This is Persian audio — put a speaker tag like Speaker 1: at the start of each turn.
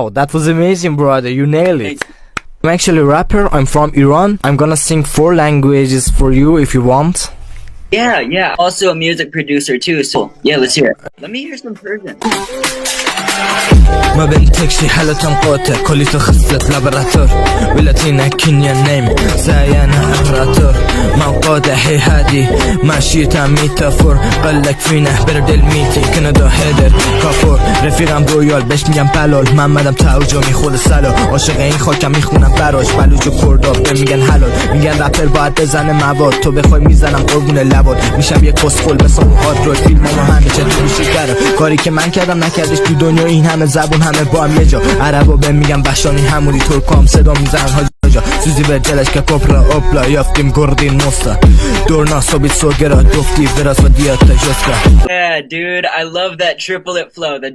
Speaker 1: Oh, that was amazing, brother. You nailed it. I'm actually a rapper. I'm from Iran. I'm gonna sing 4 languages for you if you want.
Speaker 2: Yeah. Also a music producer too, so yeah, let's hear it. Let me hear some Persian.
Speaker 3: ما بنتكشي حالتهم قوتة كلي تخصت لابراتور ولاتينا كينيا نيم زينا امبراطور موقودة هي هادي ماشيتا ميتافور قلك فينا برد الميتي كندا هيدر کافور رفیقم رویال بهش میگم بلال محمدم تعوجو میخوره سلال عاشق این خاکم میخونم براش بلوج و کرداب به میگن حلال میگن رپر باید بزنه مواد تو بخوای میزنم قربون لباد میشم یه کسخل مثل اون هات روی فیلم ما همه چه توشی داره کاری که من کردم نکردش تو دنیا این همه زبون همه با هم یه جا عربا به میگم بشانی همونی ترکام صدا میزنن حاجا سوزی به دلش که کپرا اپلا یافتیم گردین مستا دورنا صبیت سوگرا دفتی وراز و دیاتا جسکا.
Speaker 2: Yeah, dude, I love that triplet flow. The